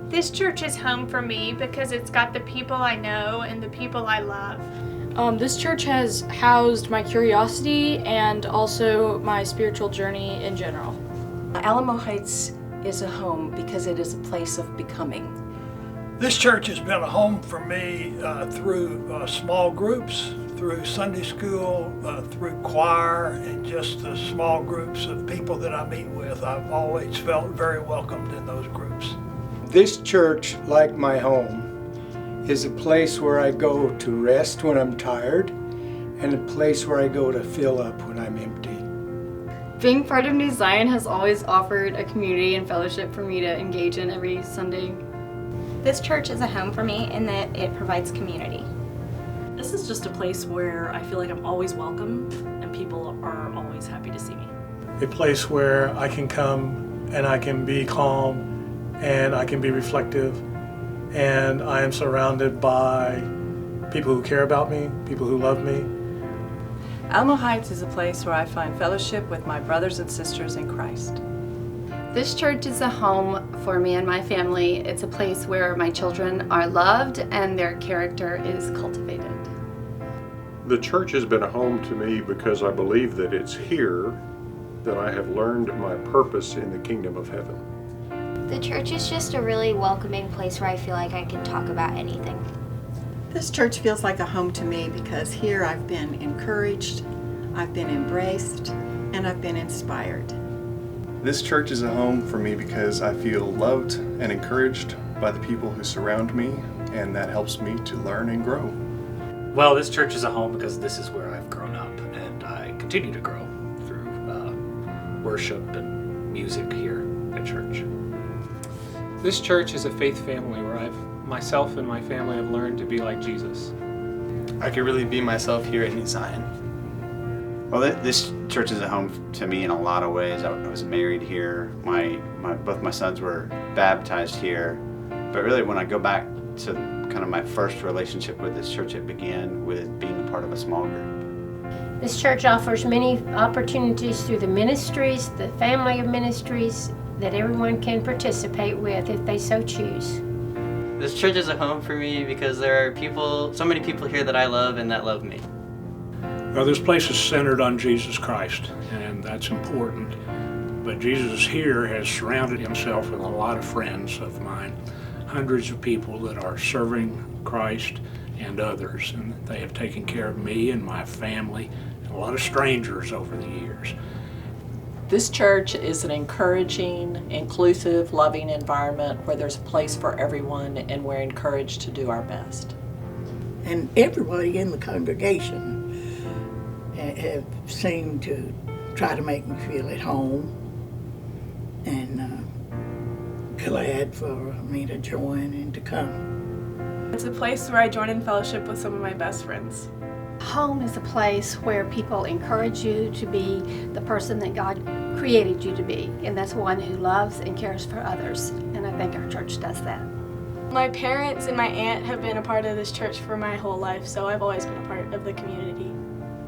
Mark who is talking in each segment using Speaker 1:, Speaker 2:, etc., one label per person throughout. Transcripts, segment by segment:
Speaker 1: This church is home for me because it's got the people I know and the people I love.
Speaker 2: This church has housed my curiosity and also my spiritual journey in general.
Speaker 3: Alamo Heights is a home because it is a place of becoming.
Speaker 4: This church has been a home for me through small groups, through Sunday school, through choir, and just the small groups of people that I meet with. I've always felt very welcomed in those groups.
Speaker 5: This church, like my home, is a place where I go to rest when I'm tired and a place where I go to fill up when I'm empty.
Speaker 2: Being part of New Zion has always offered a community and fellowship for me to engage in every Sunday.
Speaker 6: This church is a home for me in that it provides community.
Speaker 7: This is just a place where I feel like I'm always welcome and people are always happy to see me.
Speaker 8: A place where I can come and I can be calm and I can be reflective, and I am surrounded by people who care about me, people who love me.
Speaker 3: Alamo Heights is a place where I find fellowship with my brothers and sisters in Christ.
Speaker 9: This church is a home for me and my family. It's a place where my children are loved and their character is cultivated.
Speaker 10: The church has been a home to me because I believe that it's here that I have learned my purpose in the kingdom of heaven.
Speaker 11: The church is just a really welcoming place where I feel like I can talk about anything.
Speaker 12: This church feels like a home to me because here I've been encouraged, I've been embraced, and I've been inspired.
Speaker 13: This church is a home for me because I feel loved and encouraged by the people who surround me, and that helps me to learn and grow.
Speaker 14: Well, this church is a home because this is where I've grown up, and I continue to grow through worship and music here at church.
Speaker 15: This church is a faith family where myself and my family have learned to be like Jesus.
Speaker 16: I could really be myself here at New Zion.
Speaker 17: Well, this church is a home to me in a lot of ways. I was married here. Both my sons were baptized here. But really, when I go back to kind of my first relationship with this church, it began with being a part of a small group.
Speaker 18: This church offers many opportunities through the ministries, the family of ministries, that everyone can participate with if they so choose.
Speaker 19: This church is a home for me because there are so many people here that I love and that love me.
Speaker 20: Well, this place is centered on Jesus Christ, and that's important. But Jesus here has surrounded himself with a lot of friends of mine, hundreds of people that are serving Christ and others, and they have taken care of me and my family and a lot of strangers over the years.
Speaker 2: This church is an encouraging, inclusive, loving environment where there's a place for everyone and we're encouraged to do our best.
Speaker 5: And everybody in the congregation have seemed to try to make me feel at home and glad for me to join and to come.
Speaker 1: It's a place where I join in fellowship with some of my best friends.
Speaker 18: Home is a place where people encourage you to be the person that God created you to be, and that's one who loves and cares for others, and I think our church does that.
Speaker 1: My parents and my aunt have been a part of this church for my whole life, so I've always been a part of the community.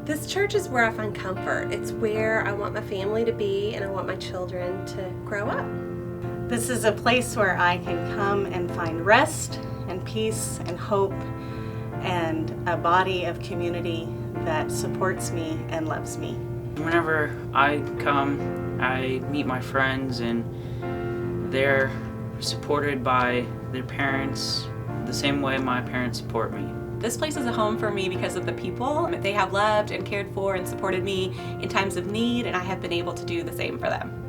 Speaker 3: This church is where I find comfort. It's where I want my family to be and I want my children to grow up.
Speaker 8: This is a place where I can come and find rest and peace and hope and a body of community that supports me and loves me.
Speaker 6: Whenever I come, I meet my friends and they're supported by their parents the same way my parents support me.
Speaker 7: This place is a home for me because of the people. They have loved and cared for and supported me in times of need, and I have been able to do the same for them.